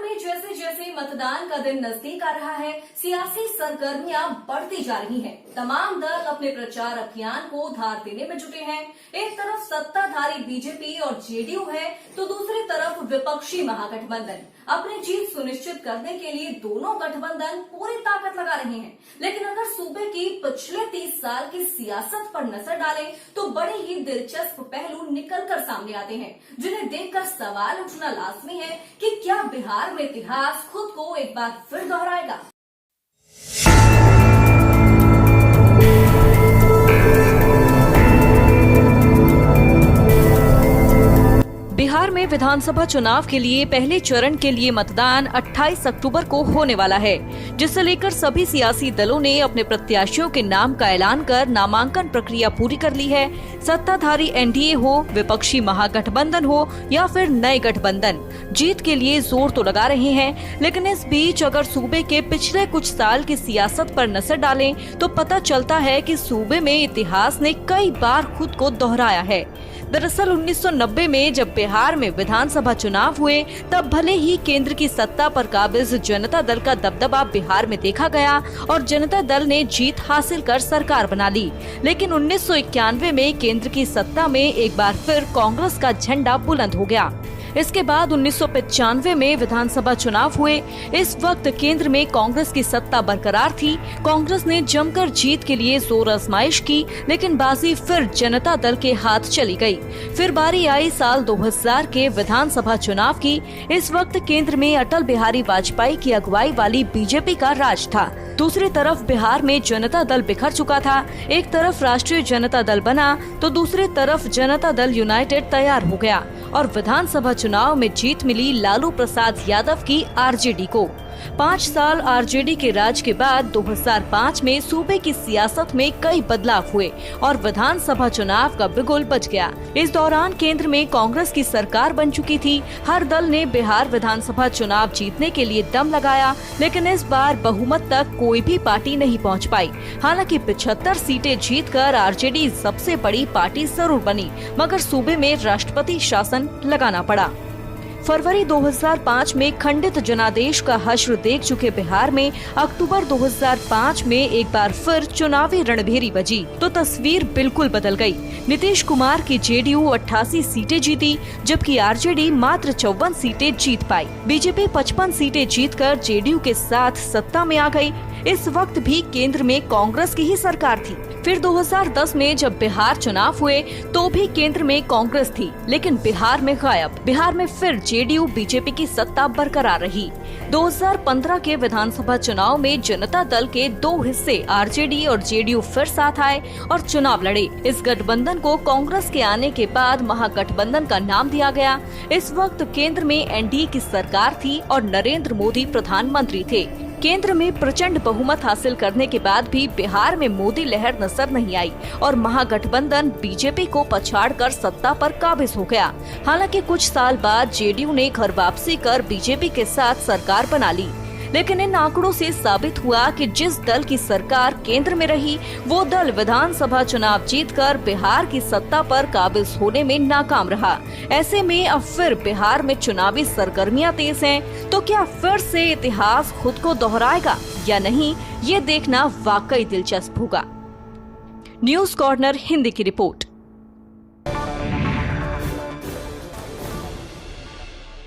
में जैसे जैसे मतदान का दिन नजदीक आ रहा है, सियासी सरगर्मियां बढ़ती जा रही हैं। तमाम दल अपने प्रचार अभियान को धार देने में जुटे हैं। एक तरफ सत्ताधारी बीजेपी और जेडीयू है, तो दूसरी तरफ विपक्षी महागठबंधन। अपनी जीत सुनिश्चित करने के लिए दोनों गठबंधन पूरी ताकत लगा रहे हैं। लेकिन अगर सूबे की पिछले 30 साल की सियासत पर नजर डालें, तो बड़े ही दिलचस्प पहलू निकलकर सामने आते हैं, जिन्हें देखकर सवाल उठना लाजमी है कि क्या बिहार में इतिहास खुद को एक बार फिर दोहराएगा। बिहार में विधानसभा चुनाव के लिए पहले चरण के लिए मतदान 28 अक्टूबर को होने वाला है, जिसे लेकर सभी सियासी दलों ने अपने प्रत्याशियों के नाम का ऐलान कर नामांकन प्रक्रिया पूरी कर ली है। सत्ताधारी एनडीए हो, विपक्षी महागठबंधन हो या फिर नए गठबंधन, जीत के लिए जोर तो लगा रहे हैं। लेकिन इस बीच अगर सूबे के पिछले कुछ साल की सियासत पर नजर डालें, तो पता चलता है कि सूबे में इतिहास ने कई बार खुद को दोहराया है। दरअसल 1990 में जब बिहार में विधानसभा चुनाव हुए, तब भले ही केंद्र की सत्ता पर काबिज जनता दल का दबदबा बिहार में देखा गया और जनता दल ने जीत हासिल कर सरकार बना ली, लेकिन 1991 में केंद्र की सत्ता में एक बार फिर कांग्रेस का झंडा बुलंद हो गया। इसके बाद 1995 में विधानसभा चुनाव हुए। इस वक्त केंद्र में कांग्रेस की सत्ता बरकरार थी। कांग्रेस ने जमकर जीत के लिए जोर आजमाइश की, लेकिन बाजी फिर जनता दल के हाथ चली गई। फिर बारी आई साल 2000 के विधानसभा चुनाव की। इस वक्त केंद्र में अटल बिहारी वाजपेयी की अगुवाई वाली बीजेपी का राज था। दूसरी तरफ बिहार में जनता दल बिखर चुका था। एक तरफ राष्ट्रीय जनता दल बना, तो दूसरी तरफ जनता दल यूनाइटेड तैयार हो गया और विधानसभा चुनाव में जीत मिली लालू प्रसाद यादव की आरजेडी को। 5 साल आरजेडी के राज के बाद 2005 में सूबे की सियासत में कई बदलाव हुए और विधानसभा चुनाव का बिगुल बज गया। इस दौरान केंद्र में कांग्रेस की सरकार बन चुकी थी। हर दल ने बिहार विधानसभा चुनाव जीतने के लिए दम लगाया, लेकिन इस बार बहुमत तक कोई भी पार्टी नहीं पहुंच पाई। हालांकि 75 सीटें जीतकर आरजेडी सबसे बड़ी पार्टी जरूर बनी, मगर सूबे में राष्ट्रपति शासन लगाना पड़ा। फरवरी 2005 में खंडित जनादेश का हश्र देख चुके बिहार में अक्टूबर 2005 में एक बार फिर चुनावी रणभेरी बजी, तो तस्वीर बिल्कुल बदल गई। नीतीश कुमार की जेडीयू 88 सीटें जीती, जबकि आरजेडी मात्र 54 सीटें जीत पाई। बीजेपी 55 सीटें जीतकर जेडीयू के साथ सत्ता में आ गई। इस वक्त भी केंद्र में कांग्रेस की ही सरकार थी। फिर 2010 में जब बिहार चुनाव हुए, तो भी केंद्र में कांग्रेस थी, लेकिन बिहार में गायब। बिहार में फिर जेडीयू बीजेपी की सत्ता बरकरार रही। 2015 के विधानसभा चुनाव में जनता दल के 2 हिस्से आरजेडी और जेडीयू फिर साथ आए और चुनाव लड़े। इस गठबंधन को कांग्रेस के आने के बाद महागठबंधन का नाम दिया गया। इस वक्त केंद्र में एनडीए की सरकार थी और नरेंद्र मोदी प्रधानमंत्री थे। केंद्र में प्रचंड बहुमत हासिल करने के बाद भी बिहार में मोदी लहर नजर नहीं आई और महागठबंधन बीजेपी को पछाड़कर सत्ता पर काबिज हो गया। हालांकि कुछ साल बाद जेडीयू ने घर वापसी कर बीजेपी के साथ सरकार बना ली, लेकिन इन आंकड़ों से साबित हुआ कि जिस दल की सरकार केंद्र में रही, वो दल विधानसभा चुनाव जीतकर बिहार की सत्ता पर काबिज होने में नाकाम रहा। ऐसे में अब फिर बिहार में चुनावी सरगर्मियां तेज हैं, तो क्या फिर से इतिहास खुद को दोहराएगा या नहीं, ये देखना वाकई दिलचस्प होगा। न्यूज कॉर्नर हिंदी की रिपोर्ट।